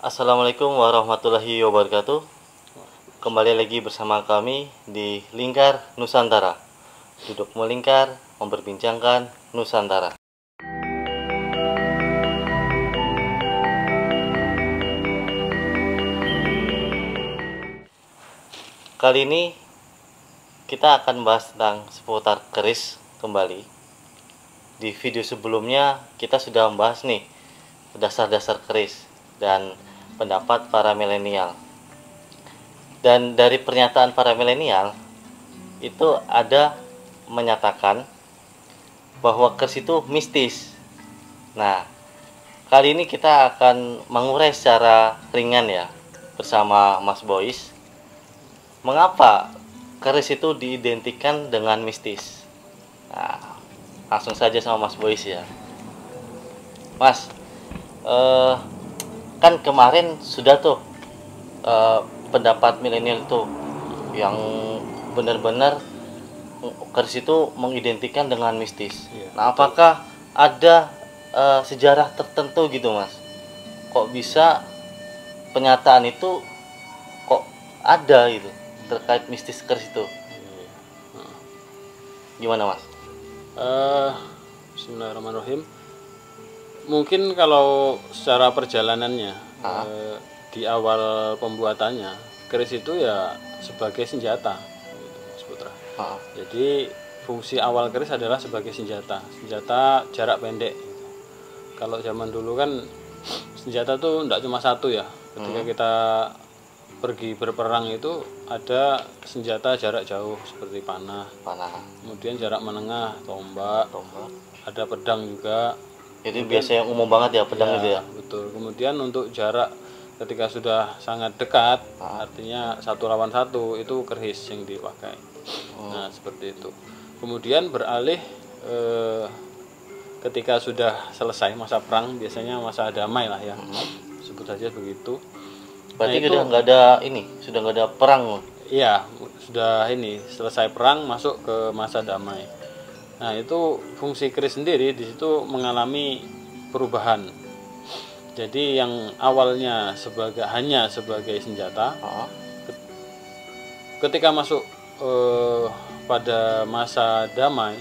Assalamualaikum warahmatullahi wabarakatuh. Kembali lagi bersama kami di Lingkar Nusantara. Duduk melingkar, memperbincangkan Nusantara. Kali ini kita akan bahas tentang seputar keris kembali. Di video sebelumnya kita sudah membahas nih dasar-dasar keris dan pendapat para milenial. Dan dari pernyataan para milenial itu ada menyatakan bahwa keris itu mistis. Nah, kali ini kita akan mengurai secara ringan ya bersama Mas Boys. Mengapa keris itu diidentikan dengan mistis? Nah, langsung saja sama Mas Boys ya. Mas, kan kemarin sudah tuh pendapat milenial tuh yang benar-benar keris itu mengidentikan dengan mistis. Nah, apakah ada sejarah tertentu gitu, Mas? Kok bisa pernyataan itu kok ada gitu terkait mistis keris itu? Gimana, Mas? Bismillahirrahmanirrahim. Mungkin kalau secara perjalanannya di awal pembuatannya keris itu ya sebagai senjata, gitu, Mas Putra. Jadi fungsi awal keris adalah sebagai senjata jarak pendek. Gitu. Kalau zaman dulu kan senjata tuh tidak cuma satu ya. Ketika kita pergi berperang itu ada senjata jarak jauh seperti panah. Kemudian jarak menengah tombak. Ada pedang juga. Jadi biasa yang umum banget ya pedang itu ya. Betul. Kemudian untuk jarak ketika sudah sangat dekat, artinya satu lawan satu, itu keris yang dipakai. Nah seperti itu. Kemudian beralih ketika sudah selesai masa perang, biasanya masa damai lah ya, sebut saja begitu. Berarti sudah nggak ada sudah nggak ada perang. Iya, sudah selesai perang masuk ke masa damai. Nah itu fungsi keris sendiri di situ mengalami perubahan. Jadi yang awalnya hanya sebagai senjata, ketika masuk pada masa damai,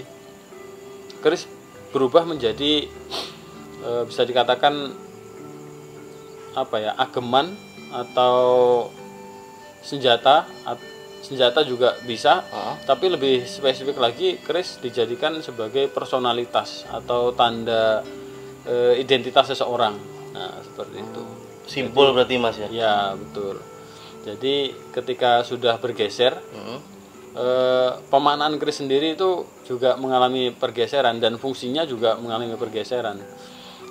keris berubah menjadi bisa dikatakan ageman atau senjata juga bisa, tapi lebih spesifik lagi keris dijadikan sebagai personalitas atau tanda identitas seseorang. Nah seperti itu. Simbol berarti, Mas ya? Ya betul. Jadi ketika sudah bergeser, pemaknaan keris sendiri itu juga mengalami pergeseran dan fungsinya juga mengalami pergeseran.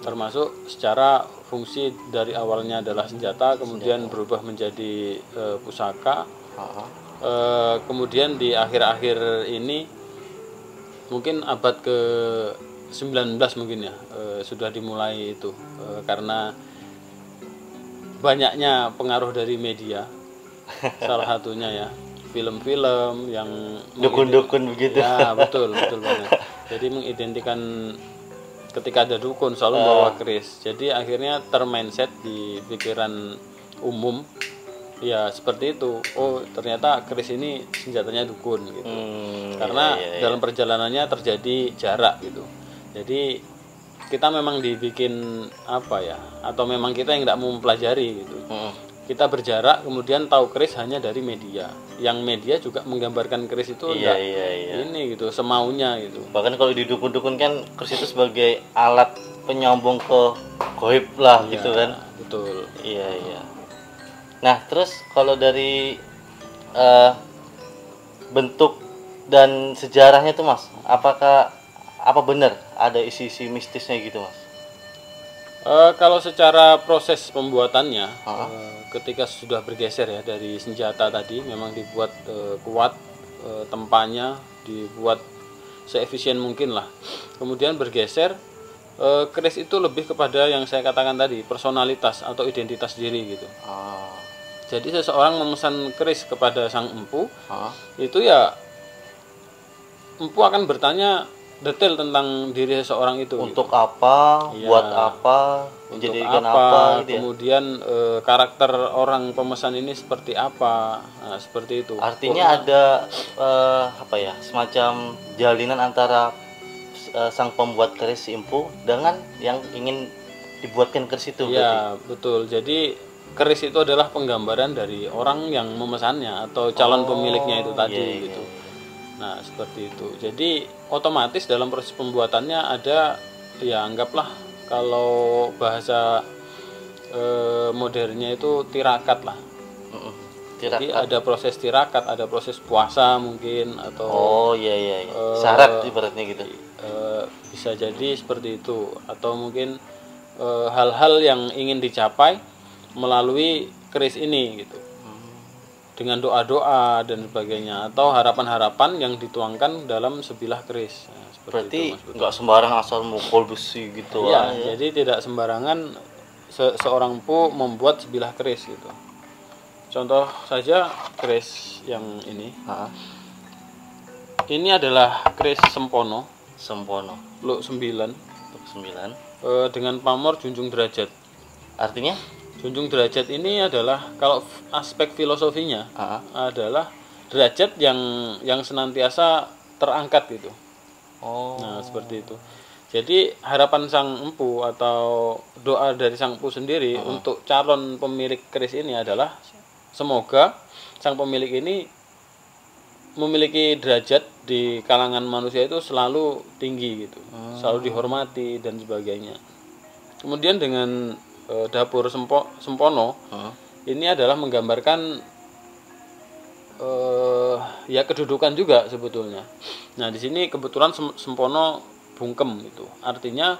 Termasuk secara fungsi dari awalnya adalah senjata, kemudian berubah menjadi pusaka. Kemudian di akhir-akhir ini mungkin abad ke-19 mungkin ya sudah dimulai itu karena banyaknya pengaruh dari media. Salah satunya ya film-film yang dukun-dukun begitu. Ya betul banget. Jadi mengidentikan ketika ada dukun selalu bawa keris. Jadi akhirnya termindset di pikiran umum ya seperti itu. Oh ternyata keris ini senjatanya dukun gitu. Karena dalam perjalanannya terjadi jarak gitu. Jadi kita memang dibikin atau memang kita yang tidak mau mempelajari gitu. Kita berjarak kemudian tahu keris hanya dari media. Yang media juga menggambarkan keris itu ini gitu semaunya gitu. Bahkan kalau di dukun-dukun kan keris itu sebagai alat penyambung ke gaib lah gitu kan. Betul. Iya. Nah, terus kalau dari bentuk dan sejarahnya tuh, Mas, apa benar ada isi-isi mistisnya gitu, Mas? Kalau secara proses pembuatannya, ketika sudah bergeser ya dari senjata tadi, memang dibuat kuat, tempanya dibuat seefisien mungkin lah. Kemudian bergeser, keris itu lebih kepada yang saya katakan tadi, personalitas atau identitas diri gitu. Jadi seseorang memesan keris kepada sang empu, itu ya empu akan bertanya detail tentang diri seseorang itu. Untuk apa, Iya. buat apa, Untuk menjadikan apa, apa gitu ya. kemudian karakter orang pemesan ini seperti apa, nah, seperti itu. Artinya ada apa ya, semacam jalinan antara sang pembuat keris si empu dengan yang ingin dibuatkan keris itu berarti. Iya, betul. Jadi keris itu adalah penggambaran dari orang yang memesannya atau calon pemiliknya itu tadi iya, gitu. Nah, seperti itu. Jadi otomatis dalam proses pembuatannya ada, ya anggaplah kalau bahasa modernnya itu tirakat lah. Mm-mm. Jadi Tirakat. ada proses tirakat, ada proses puasa mungkin atau Oh iya iya, iya. Syarat ibaratnya gitu. bisa jadi seperti itu, atau mungkin hal-hal yang ingin dicapai melalui keris ini gitu, dengan doa-doa dan sebagainya, atau harapan-harapan yang dituangkan dalam sebilah keris. Nah, seperti Berarti itu, Mas Putra. nggak sembarang asal mukul besi gitu Iya, aja. jadi tidak sembarangan seorang empu membuat sebilah keris gitu. Contoh saja keris yang ini. Hah? Ini adalah keris sempono, Sempono Luk 9, untuk 9. dengan pamor junjung derajat. Artinya? Junjung derajat ini adalah, kalau aspek filosofinya, Ah. adalah derajat yang senantiasa terangkat gitu. Oh. Nah, seperti itu. Jadi harapan sang empu atau doa dari sang empu sendiri untuk calon pemilik keris ini adalah semoga sang pemilik ini memiliki derajat di kalangan manusia itu selalu tinggi gitu, selalu dihormati dan sebagainya. Kemudian dengan dapur sempono, ini adalah menggambarkan ya kedudukan juga sebetulnya. Nah, di sini kebetulan sempono bungkem itu. Artinya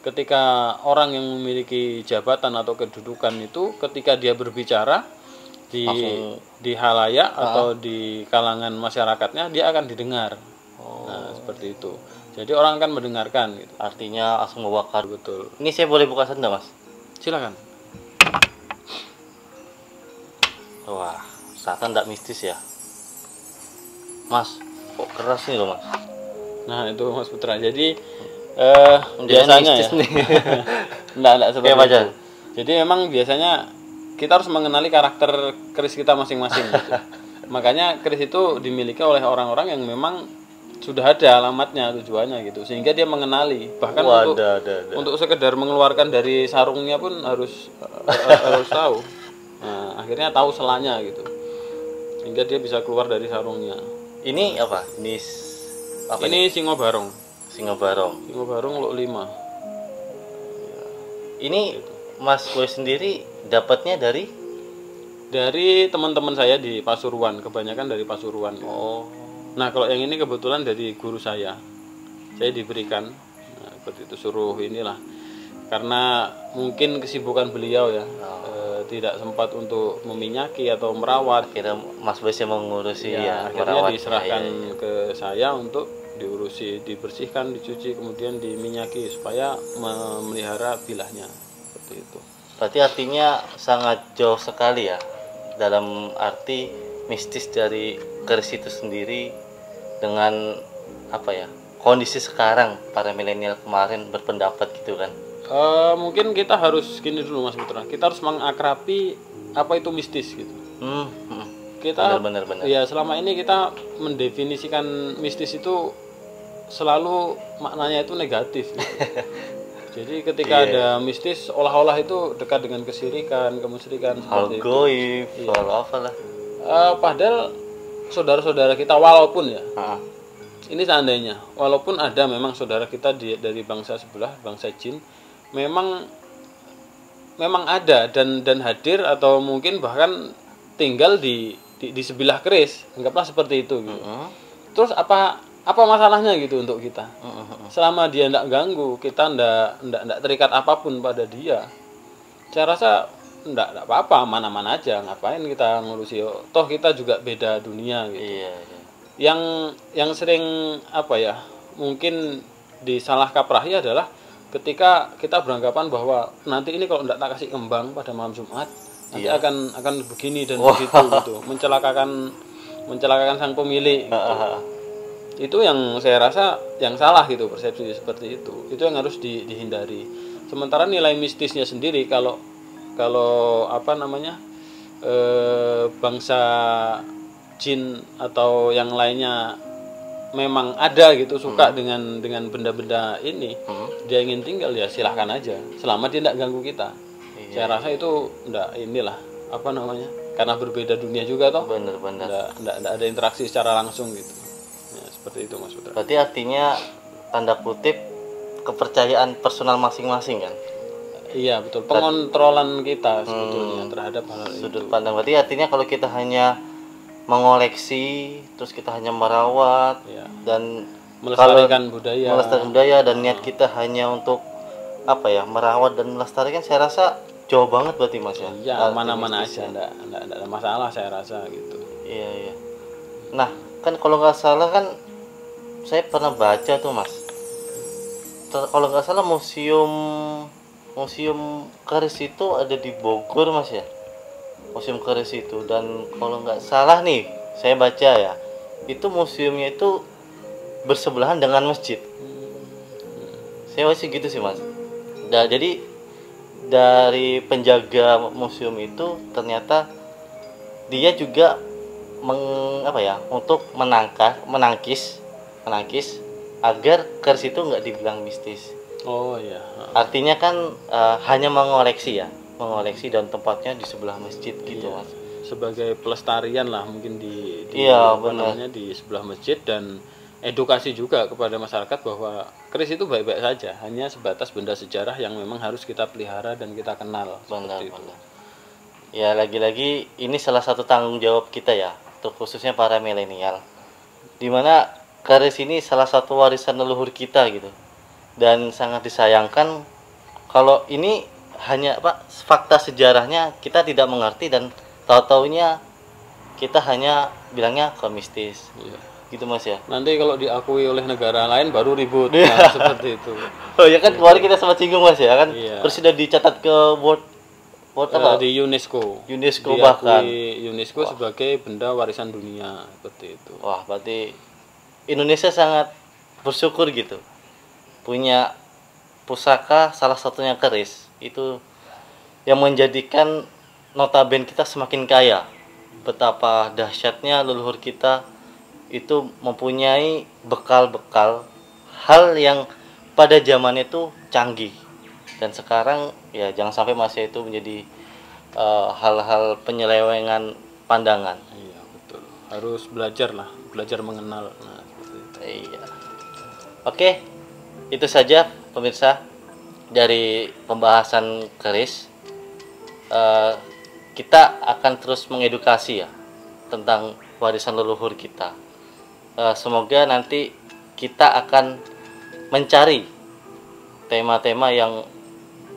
ketika orang yang memiliki jabatan atau kedudukan itu, ketika dia berbicara di halayak atau di kalangan masyarakatnya, dia akan didengar. Nah, seperti itu. Jadi orang akan mendengarkan gitu. Artinya langsung membakar. Betul. Ini saya boleh buka senda, Mas? Silakan. Wah, seakan tidak mistis ya. Mas, kok keras nih loh, Mas? Nah, itu Mas Putra. Jadi Biasanya biasanya mistis ya. nih. Enggak seperti Kayak apa, itu. Jadi memang biasanya kita harus mengenali karakter keris kita masing-masing gitu. Makanya keris itu dimiliki oleh orang-orang yang memang sudah ada alamatnya, tujuannya gitu, sehingga dia mengenali. Bahkan untuk sekedar mengeluarkan dari sarungnya pun harus tahu. Nah, akhirnya tahu selanya gitu, sehingga dia bisa keluar dari sarungnya. Ini apa? Ini singo barong. Singo barong. Singo barong Luk 5. Ini Mas gue sendiri dapatnya dari teman-teman saya di Pasuruan, kebanyakan dari Pasuruan. Oh. Nah, kalau yang ini kebetulan dari guru saya diberikan. Nah, seperti itu, suruh inilah, karena mungkin kesibukan beliau ya, tidak sempat untuk meminyaki atau merawat. Akhirnya Mas Boy yang mengurusi ya, Akhirnya merawat. diserahkan ke saya untuk diurusi, dibersihkan, dicuci, kemudian diminyaki supaya memelihara bilahnya. Seperti itu. Berarti artinya sangat jauh sekali ya, dalam arti mistis dari keris itu sendiri dengan apa ya, kondisi sekarang para milenial kemarin berpendapat gitu kan. Mungkin kita harus gini dulu Mas Putra, kita harus mengakrabi apa itu mistis gitu. Kita benar. ya selama ini kita mendefinisikan mistis itu selalu maknanya itu negatif gitu. Jadi ketika ada mistis, olah-olah itu dekat dengan kesirikan, kemusyrikan, Hal seperti goib, itu. hal apalah. Padahal saudara-saudara kita, walaupun ya, Ah. ini seandainya, walaupun ada memang saudara kita dari bangsa sebelah, bangsa jin, memang ada dan hadir atau mungkin bahkan tinggal di sebilah keris, anggaplah seperti itu gitu. Terus apa masalahnya gitu untuk kita? Selama dia tidak ganggu, kita tidak terikat apapun pada dia, saya rasa tidak apa-apa, mana-mana aja, ngapain kita ngurusi, toh kita juga beda dunia gitu. Iya. Yang sering apa ya, mungkin disalah kaprahi adalah ketika kita beranggapan bahwa nanti ini kalau tidak tak kasih kembang pada malam Jumat, nanti akan begini dan begitu gitu, mencelakakan sang pemilik gitu. Itu yang saya rasa yang salah gitu, persepsi seperti itu yang harus dihindari. Sementara nilai mistisnya sendiri, kalau apa namanya, bangsa jin atau yang lainnya memang ada gitu, suka dengan benda-benda ini, dia ingin tinggal, ya silahkan aja selama dia tidak ganggu kita. Saya rasa itu enggak, inilah apa namanya, karena berbeda dunia juga toh, bener-bener enggak ada interaksi secara langsung gitu ya, seperti itu Mas Putra. berarti artinya tanda kutip kepercayaan personal masing-masing kan. Iya betul, pengontrolan kita sebetulnya terhadap hal sudut itu. pandang. Berarti artinya kalau kita hanya mengoleksi, terus kita hanya merawat Ya. dan Melestarikan budaya. melestarikan budaya dan niat kita hanya untuk apa ya, merawat dan melestarikan, saya rasa jauh banget berarti Mas ya. Iya, Arti mana-mana mistisnya. aja, enggak ada masalah saya rasa gitu. Iya, iya. Nah, kan kalau nggak salah kan saya pernah baca tuh Mas. Kalau nggak salah museum keris itu ada di Bogor Mas ya. Museum keris itu, dan kalau nggak salah nih saya baca ya, itu museumnya itu bersebelahan dengan masjid. Saya masih gitu sih Mas. Jadi dari penjaga museum itu ternyata dia juga untuk menangkis agar keris itu nggak dibilang mistis. Oh iya. Artinya kan hanya mengoleksi dan tempatnya di sebelah masjid gitu Iya. Mas. Sebagai pelestarian lah mungkin di Iya, apa benar. namanya, di sebelah masjid, dan edukasi juga kepada masyarakat bahwa keris itu baik-baik saja, hanya sebatas benda sejarah yang memang harus kita pelihara dan kita kenal. Benar, Seperti itu. benar. Ya lagi-lagi ini salah satu tanggung jawab kita ya, terkhususnya para milenial. Dimana keris ini salah satu warisan leluhur kita gitu. Dan sangat disayangkan kalau ini hanya fakta sejarahnya kita tidak mengerti, dan tahu-taunya kita hanya bilangnya ke mistis. Iya. Gitu Mas ya. Nanti kalau diakui oleh negara lain baru ribut. Nah, seperti itu. Oh ya kan, kemarin kita sempat singgung Mas ya kan. Iya. Terus sudah dicatat ke World apa? Di UNESCO. UNESCO Diakui bahkan. UNESCO sebagai benda warisan dunia, seperti itu. Wah, berarti Indonesia sangat bersyukur gitu. Punya pusaka salah satunya keris. Itu yang menjadikan notabene kita semakin kaya. Betapa dahsyatnya leluhur kita itu mempunyai bekal-bekal hal yang pada zaman itu canggih, dan sekarang ya jangan sampai masih itu menjadi hal-hal penyelewengan pandangan. Iya betul, harus belajar lah, belajar mengenal. Nah, seperti itu. Iya. Oke, itu saja pemirsa dari pembahasan keris. Kita akan terus mengedukasi ya tentang warisan leluhur kita. Semoga nanti kita akan mencari tema-tema yang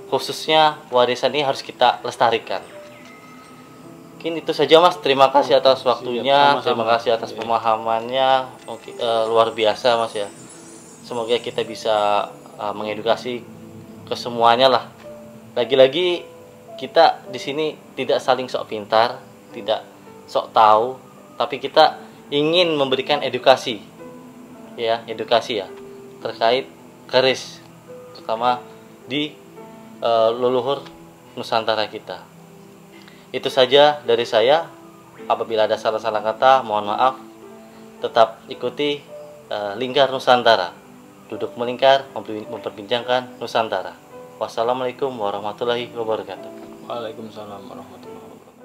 khususnya warisan ini harus kita lestarikan. Mungkin itu saja Mas. Terima kasih atas waktunya. Sama-sama. Terima kasih atas pemahamannya. Mungkin luar biasa Mas ya. Semoga kita bisa mengedukasi ke semuanya lah. Lagi-lagi kita di sini tidak saling sok pintar, tidak sok tahu, tapi kita ingin memberikan edukasi ya terkait keris, terutama di leluhur Nusantara kita. Itu saja dari saya. Apabila ada salah-salah kata, mohon maaf. Tetap ikuti Lingkar Nusantara, duduk melingkar memperbincangkan Nusantara. Wassalamualaikum warahmatullahi wabarakatuh. Waalaikumsalam warahmatullahi wabarakatuh.